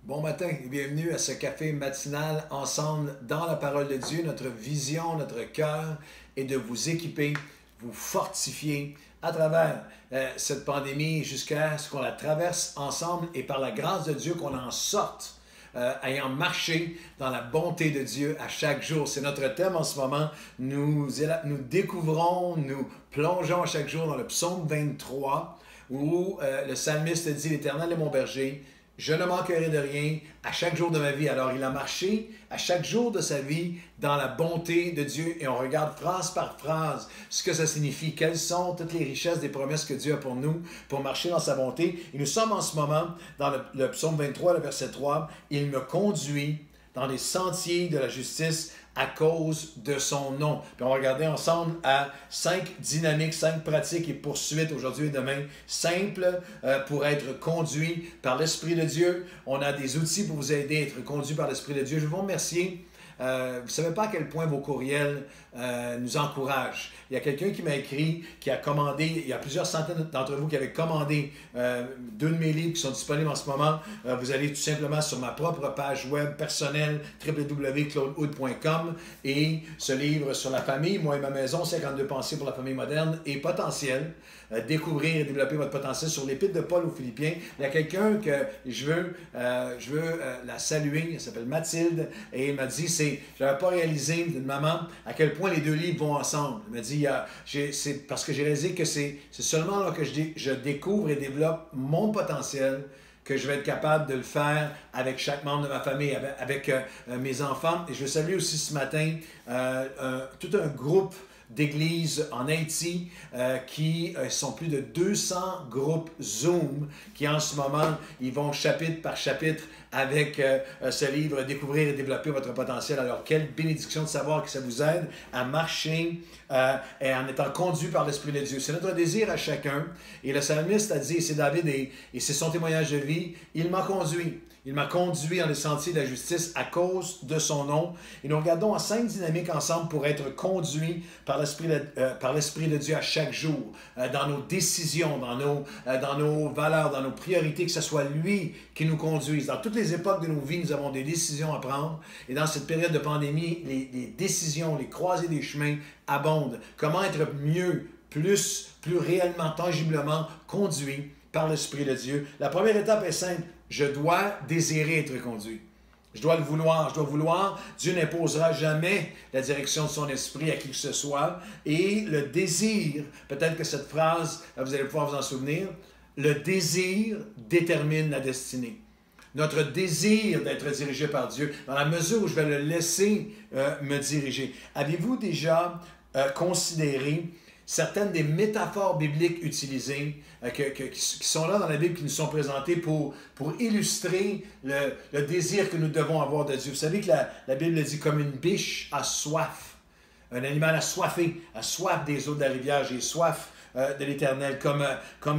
Bon matin et bienvenue à ce café matinal ensemble dans la parole de Dieu. Notre vision, notre cœur est de vous équiper, vous fortifier à travers cette pandémie jusqu'à ce qu'on la traverse ensemble et par la grâce de Dieu qu'on en sorte. Ayant marché dans la bonté de Dieu à chaque jour. C'est notre thème en ce moment. Nous découvrons, nous plongeons à chaque jour dans le psaume 23 où le psalmiste dit « L'Éternel est mon berger, je ne manquerai de rien à chaque jour de ma vie. » Alors, il a marché à chaque jour de sa vie dans la bonté de Dieu et on regarde phrase par phrase ce que ça signifie, quelles sont toutes les richesses des promesses que Dieu a pour nous, pour marcher dans sa bonté. Et nous sommes en ce moment dans le psaume 23, le verset 3. « Il me conduit dans les sentiers de la justice à cause de son nom. » Puis on va regarder ensemble à 5 dynamiques, 5 pratiques et poursuites aujourd'hui et demain, simples pour être conduits par l'Esprit de Dieu. On a des outils pour vous aider à être conduits par l'Esprit de Dieu. Je veux vous remercier. Vous ne savez pas à quel point vos courriels nous encouragent. Il y a quelqu'un qui m'a écrit, qui a commandé, il y a plusieurs centaines d'entre vous qui avaient commandé 2 de mes livres qui sont disponibles en ce moment. Vous allez tout simplement sur ma propre page web personnelle, www.claudehood.com, et ce livre sur la famille, moi et ma maison, 52 pensées pour la famille moderne et potentielle. Découvrir et développer votre potentiel sur l'épître de Paul aux Philippiens. Il y a quelqu'un que je veux la saluer, elle s'appelle Mathilde, et elle m'a dit, je n'avais pas réalisé d'une maman à quel point les deux livres vont ensemble. Elle m'a dit, c'est parce que j'ai réalisé que c'est seulement là que je découvre et développe mon potentiel que je vais être capable de le faire avec chaque membre de ma famille, avec mes enfants. Et je veux saluer aussi ce matin tout un groupe d'églises en Haïti qui sont plus de 200 groupes Zoom qui en ce moment, ils vont chapitre par chapitre avec ce livre « Découvrir et développer votre potentiel ». Alors, quelle bénédiction de savoir que ça vous aide à marcher et en étant conduit par l'Esprit de Dieu. C'est notre désir à chacun. Et le psalmiste a dit, c'est David et c'est son témoignage de vie, « Il m'a conduit ». Il m'a conduit dans les sentiers de la justice à cause de son nom. Et nous regardons en 5 dynamiques ensemble pour être conduits par l'Esprit de Dieu à chaque jour, dans nos décisions, dans nos valeurs, dans nos priorités, que ce soit lui qui nous conduise. Dans toutes les époques de nos vies, nous avons des décisions à prendre. Et dans cette période de pandémie, les décisions, les croisées des chemins abondent. Comment être mieux, plus réellement, tangiblement conduit par l'Esprit de Dieu. La première étape est simple. Je dois désirer être conduit. Je dois le vouloir. Je dois vouloir. Dieu n'imposera jamais la direction de son esprit à qui que ce soit. Et le désir, peut-être que cette phrase, vous allez pouvoir vous en souvenir, le désir détermine la destinée. Notre désir d'être dirigé par Dieu, dans la mesure où je vais le laisser me diriger. Avez-vous déjà considéré certaines des métaphores bibliques utilisées qui sont là dans la Bible, qui nous sont présentées pour illustrer le désir que nous devons avoir de Dieu. Vous savez que la Bible dit comme une biche a soif, un animal assoiffé, a soif des eaux de la rivière, j'ai soif de l'Éternel, comme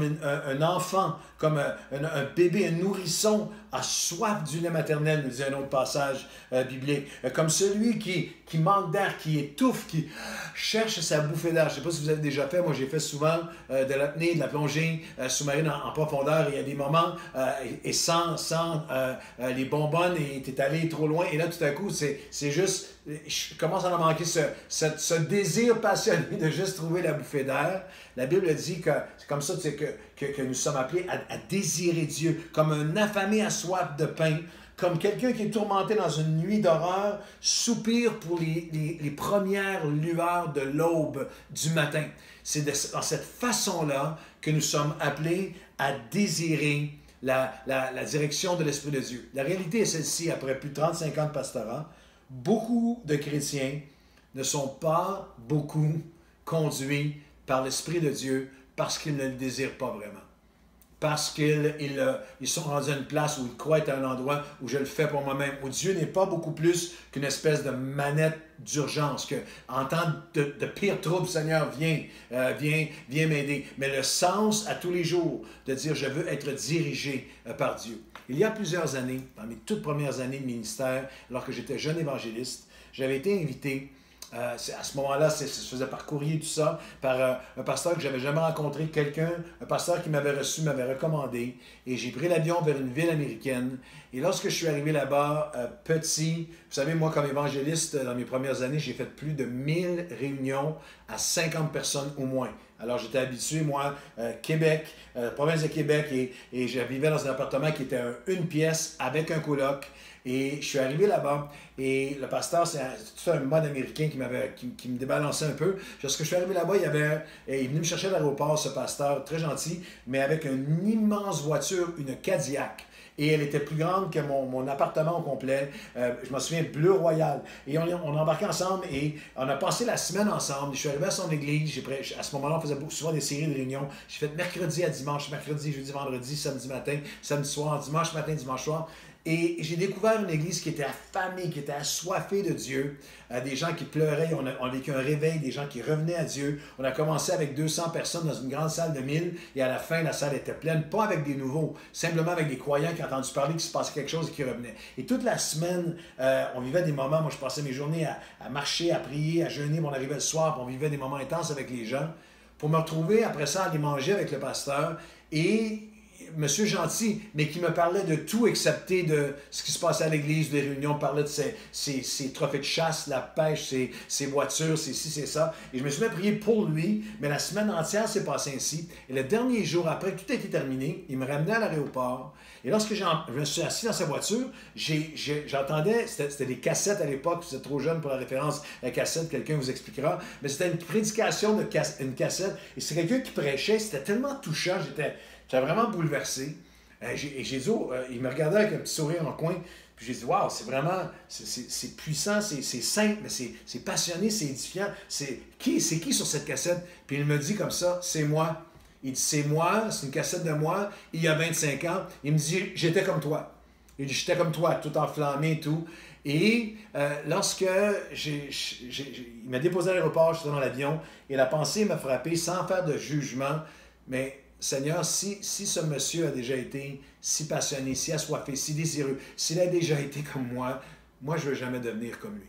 un enfant, comme un bébé, un nourrisson a soif du lait maternel, nous dit un autre passage biblique. Comme celui qui manque d'air, qui étouffe, qui cherche sa bouffée d'air. Je ne sais pas si vous avez déjà fait, moi j'ai fait souvent de l'apnée, de la plongée sous-marine en profondeur, et il y a des moments, et sans les bonbonnes, et tu es allé trop loin, et là tout à coup, c'est juste, je commence à en manquer ce désir passionné de juste trouver la bouffée d'air. La Bible dit que c'est comme ça que nous sommes appelés à désirer Dieu, comme un affamé à soif de pain, comme quelqu'un qui est tourmenté dans une nuit d'horreur, soupire pour les premières lueurs de l'aube du matin. C'est dans cette façon-là que nous sommes appelés à désirer la direction de l'Esprit de Dieu. La réalité est celle-ci, après plus de 35 ans de pastorat, beaucoup de chrétiens ne sont pas beaucoup conduits par l'Esprit de Dieu parce qu'ils ne le désirent pas vraiment. Parce qu'ils sont rendus à une place où ils croient être à un endroit où je le fais pour moi-même, où Dieu n'est pas beaucoup plus qu'une espèce de manette d'urgence, que en temps de pire trouble, Seigneur, viens m'aider. Mais le sens à tous les jours de dire je veux être dirigé par Dieu. Il y a plusieurs années, dans mes toutes premières années de ministère, alors que j'étais jeune évangéliste, j'avais été invité À ce moment-là, ça se faisait par courrier, tout ça, par un pasteur que j'avais jamais rencontré, un pasteur qui m'avait reçu, m'avait recommandé. Et j'ai pris l'avion vers une ville américaine. Et lorsque je suis arrivé là-bas, petit, vous savez, moi, comme évangéliste, dans mes premières années, j'ai fait plus de 1000 réunions à 50 personnes au moins. Alors, j'étais habitué, moi, Québec, province de Québec, et je vivais dans un appartement qui était une pièce avec un coloc. Et je suis arrivé là-bas, et le pasteur, c'est tout un mode américain qui me débalançait un peu. Lorsque je suis arrivé là-bas, il est venu me chercher à l'aéroport, ce pasteur, très gentil, mais avec une immense voiture, une Cadillac. Et elle était plus grande que mon appartement au complet. Je me souviens, bleu royal. Et on embarquait ensemble et on a passé la semaine ensemble. Je suis arrivé à son église. À ce moment-là, on faisait souvent des séries de réunions. J'ai fait mercredi à dimanche, mercredi, jeudi, vendredi, samedi matin, samedi soir, dimanche matin, dimanche soir. Et j'ai découvert une église qui était affamée, qui était assoiffée de Dieu. Des gens qui pleuraient, on a vécu un réveil, des gens qui revenaient à Dieu. On a commencé avec 200 personnes dans une grande salle de 1000 et à la fin, la salle était pleine, pas avec des nouveaux, simplement avec des croyants qui ont entendu parler qu'il se passait quelque chose et qui revenaient. Et toute la semaine, on vivait des moments, moi je passais mes journées à marcher, à prier, à jeûner, on arrivait le soir, puis on vivait des moments intenses avec les gens, pour me retrouver après ça à aller manger avec le pasteur et monsieur gentil, mais qui me parlait de tout excepté de ce qui se passait à l'église, des réunions, parlait de ses trophées de chasse, la pêche, ses voitures, c'est ci, c'est ça. Et je me suis mis à prier pour lui, mais la semaine entière s'est passée ainsi. Et le dernier jour, après que tout a été terminé, il me ramenait à l'aéroport. Et lorsque je me suis assis dans sa voiture, j'entendais, c'était des cassettes à l'époque, vous êtes trop jeune pour la référence, la cassette, quelqu'un vous expliquera, mais c'était une prédication une cassette, et c'est quelqu'un qui prêchait, c'était tellement touchant, j'étais vraiment bouleversé. Et j'ai dit, il me regardait avec un petit sourire en coin, puis j'ai dit, waouh, c'est vraiment, c'est puissant, c'est simple, mais c'est passionné, c'est édifiant. C'est qui sur cette cassette? Puis il me dit comme ça, c'est moi. Il dit, c'est moi, c'est une cassette de moi, il y a 25 ans. Il me dit, j'étais comme toi. Il dit, j'étais comme toi, tout enflammé et tout. Et lorsque il m'a déposé à l'aéroport, j'étais dans l'avion, et la pensée m'a frappé sans faire de jugement, mais Seigneur, si ce monsieur a déjà été si passionné, si assoiffé, si désireux, s'il a déjà été comme moi je ne veux jamais devenir comme lui.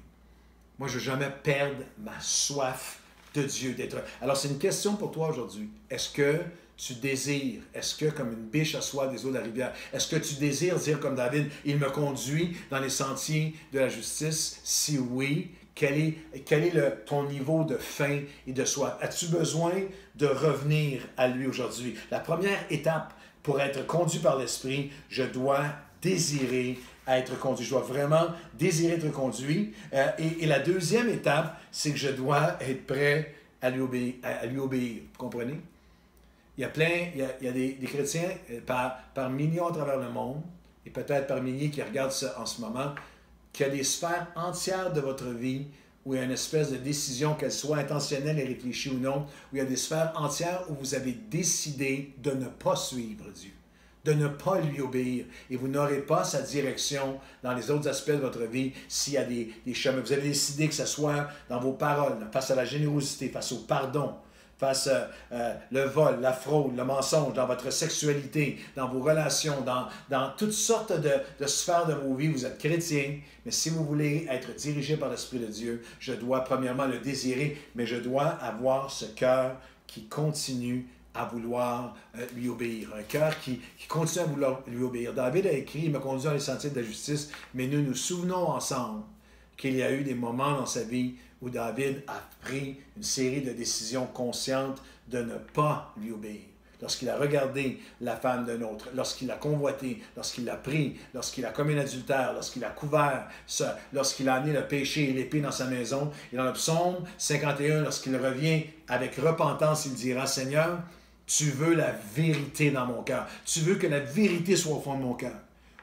Moi, je ne veux jamais perdre ma soif de Dieu, d'être. Alors, c'est une question pour toi aujourd'hui. Est-ce que tu désires, est-ce que comme une biche a soif des eaux de la rivière, est-ce que tu désires dire comme David, il me conduit dans les sentiers de la justice? Si oui, quel est ton niveau de faim et de soif? As-tu besoin de revenir à lui aujourd'hui? La première étape pour être conduit par l'Esprit, je dois désirer être conduit. Je dois vraiment désirer être conduit. Et la deuxième étape, c'est que je dois être prêt à lui obéir. Vous comprenez? Il y a des chrétiens par millions à travers le monde, et peut-être par milliers qui regardent ça en ce moment, qu'il y a des sphères entières de votre vie où il y a une espèce de décision, qu'elle soit intentionnelle et réfléchie ou non, où il y a des sphères entières où vous avez décidé de ne pas suivre Dieu, de ne pas lui obéir, et vous n'aurez pas sa direction dans les autres aspects de votre vie s'il y a des chemins. Vous avez décidé que ce soit dans vos paroles, face à la générosité, face au pardon, face le vol, la fraude, le mensonge, dans votre sexualité, dans vos relations, dans toutes sortes de sphères de vos vies. Vous êtes chrétien, mais si vous voulez être dirigé par l'Esprit de Dieu, je dois premièrement le désirer, mais je dois avoir ce cœur qui continue à vouloir lui obéir. Un cœur qui continue à vouloir lui obéir. David a écrit, il m'a conduit dans les sentiers de la justice, mais nous nous souvenons ensemble qu'il y a eu des moments dans sa vie où David a pris une série de décisions conscientes de ne pas lui obéir. Lorsqu'il a regardé la femme d'un autre, lorsqu'il a convoité, lorsqu'il l'a pris, lorsqu'il a commis un adultère, lorsqu'il a couvert, lorsqu'il a amené le péché et l'épée dans sa maison. Et dans le psaume 51, lorsqu'il revient avec repentance, il dira, « Seigneur, tu veux la vérité dans mon cœur. Tu veux que la vérité soit au fond de mon cœur.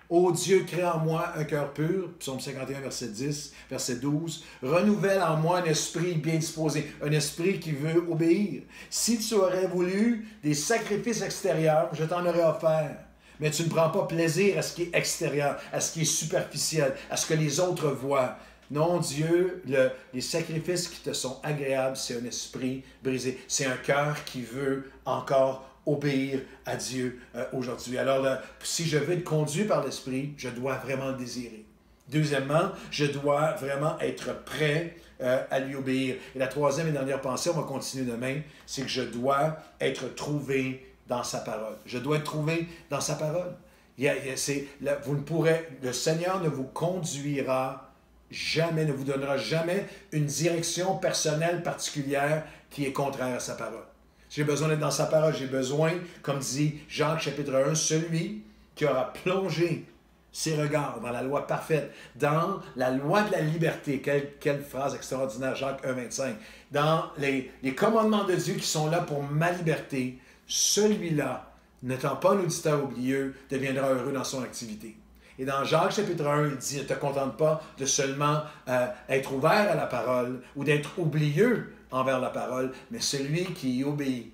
Ô Dieu, crée en moi un cœur pur, psaume 51, verset 10, verset 12, renouvelle en moi un esprit bien disposé, un esprit qui veut obéir. Si tu aurais voulu des sacrifices extérieurs, je t'en aurais offert. Mais tu ne prends pas plaisir à ce qui est extérieur, à ce qui est superficiel, à ce que les autres voient. Non, Dieu, les sacrifices qui te sont agréables, c'est un esprit brisé. C'est un cœur qui veut encore obéir à Dieu aujourd'hui. Alors, si je veux être conduit par l'Esprit, je dois vraiment le désirer. Deuxièmement, je dois vraiment être prêt à lui obéir. Et la troisième et dernière pensée, on va continuer demain, c'est que je dois être trouvé dans sa parole. Je dois être trouvé dans sa parole. Vous ne pourrez, le Seigneur ne vous conduira jamais, ne vous donnera jamais une direction personnelle particulière qui est contraire à sa parole. J'ai besoin d'être dans sa parole. J'ai besoin, comme dit Jacques chapitre 1, celui qui aura plongé ses regards dans la loi parfaite, dans la loi de la liberté. Quelle phrase extraordinaire, Jacques 1, 25. Dans les commandements de Dieu qui sont là pour ma liberté, celui-là, n'étant pas un auditeur oublieux, deviendra heureux dans son activité. Et dans Jacques chapitre 1, il dit, ne te contente pas de seulement être ouvert à la parole ou d'être oublieux envers la parole, mais celui qui y obéit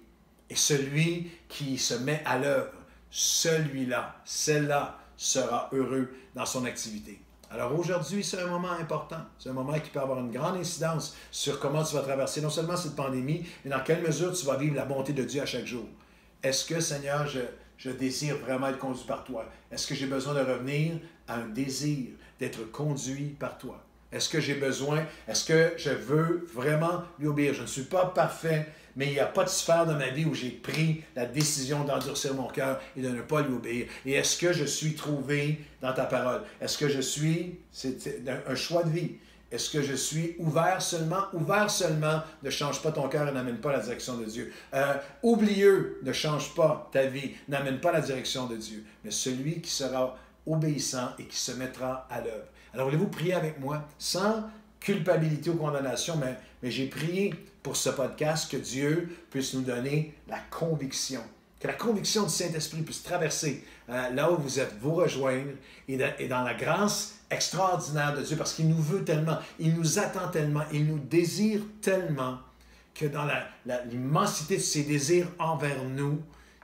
et celui qui se met à l'œuvre, celui-là, celle-là, sera heureux dans son activité. Alors aujourd'hui, c'est un moment important. C'est un moment qui peut avoir une grande incidence sur comment tu vas traverser non seulement cette pandémie, mais dans quelle mesure tu vas vivre la bonté de Dieu à chaque jour. Est-ce que, Seigneur, je désire vraiment être conduit par toi? Est-ce que j'ai besoin de revenir à un désir d'être conduit par toi? Est-ce que j'ai besoin, est-ce que je veux vraiment lui obéir? Je ne suis pas parfait, mais il n'y a pas de sphère de ma vie où j'ai pris la décision d'endurcir mon cœur et de ne pas lui obéir. Et est-ce que je suis trouvé dans ta parole? Est-ce que je suis, c'est un choix de vie. Est-ce que je suis ouvert seulement? Ouvert seulement ne change pas ton cœur et n'amène pas la direction de Dieu. Oublieux ne change pas ta vie, n'amène pas la direction de Dieu. Mais celui qui sera obéissant et qui se mettra à l'œuvre. Alors, voulez-vous prier avec moi sans culpabilité ou condamnation, mais j'ai prié pour ce podcast que Dieu puisse nous donner la conviction. Que la conviction du Saint-Esprit puisse traverser là où vous êtes, vous rejoindre et dans la grâce extraordinaire de Dieu parce qu'il nous veut tellement, il nous attend tellement, il nous désire tellement que dans l'immensité de ses désirs envers nous,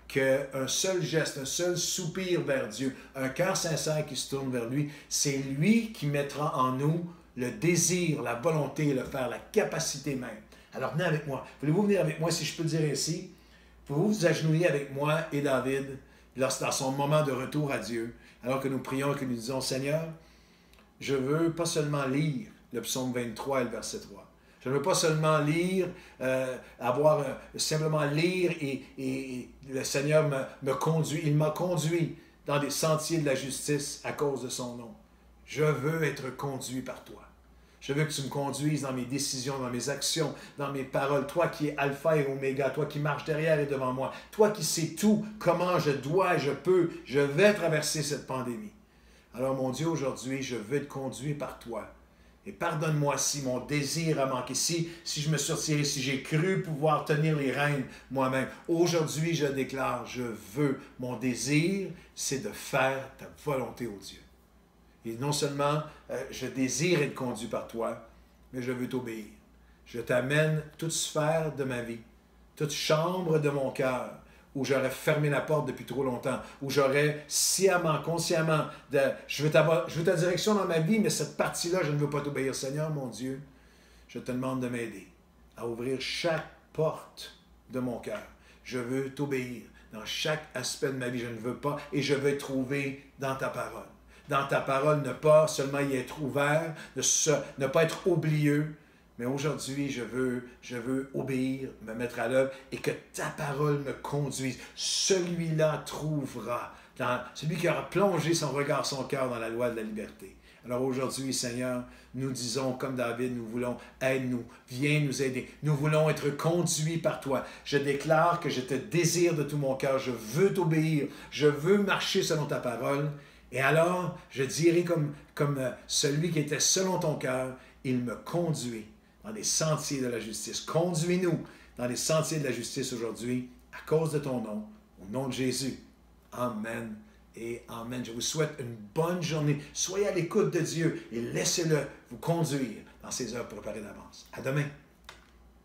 qu'un seul geste, un seul soupir vers Dieu, un cœur sincère qui se tourne vers lui, c'est lui qui mettra en nous le désir, la volonté, le faire, la capacité même. Alors venez avec moi. Voulez-vous venir avec moi, si je peux le dire ainsi? Pouvez-vous vous agenouiller avec moi et David dans son moment de retour à Dieu, alors que nous prions et que nous disons, Seigneur, je veux pas seulement lire le psaume 23 et le verset 3. Je ne veux pas seulement lire, simplement lire et le Seigneur me conduit. Il m'a conduit dans des sentiers de la justice à cause de son nom. Je veux être conduit par toi. Je veux que tu me conduises dans mes décisions, dans mes actions, dans mes paroles. Toi qui es alpha et oméga, toi qui marches derrière et devant moi, toi qui sais tout, comment je dois, je vais traverser cette pandémie. Alors mon Dieu, aujourd'hui, je veux être conduit par toi. Et pardonne-moi si mon désir a manqué, si je me suis retiré, si j'ai cru pouvoir tenir les rênes moi-même. Aujourd'hui, je déclare, je veux, mon désir, c'est de faire ta volonté, ô Dieu. Et non seulement je désire être conduit par toi, mais je veux t'obéir. Je t'amène toute sphère de ma vie, toute chambre de mon cœur, où j'aurais fermé la porte depuis trop longtemps, où j'aurais sciemment, consciemment, je veux ta direction dans ma vie, mais cette partie-là, je ne veux pas t'obéir. Seigneur, mon Dieu, je te demande de m'aider à ouvrir chaque porte de mon cœur. Je veux t'obéir dans chaque aspect de ma vie. Je ne veux pas, et je veux être trouvé dans ta parole. Dans ta parole, ne pas seulement y être ouvert, ne pas être oublieux, mais aujourd'hui, je veux obéir, me mettre à l'œuvre et que ta parole me conduise. Celui-là trouvera, celui qui aura plongé son regard, son cœur dans la loi de la liberté. Alors aujourd'hui, Seigneur, nous disons comme David, nous voulons, aide-nous, viens nous aider. Nous voulons être conduits par toi. Je déclare que je te désire de tout mon cœur. Je veux t'obéir. Je veux marcher selon ta parole. Et alors, je dirai comme celui qui était selon ton cœur, il me conduit dans les sentiers de la justice. Conduis-nous dans les sentiers de la justice aujourd'hui, à cause de ton nom, au nom de Jésus. Amen et amen. Je vous souhaite une bonne journée. Soyez à l'écoute de Dieu et laissez-le vous conduire dans ses heures préparées d'avance. À demain.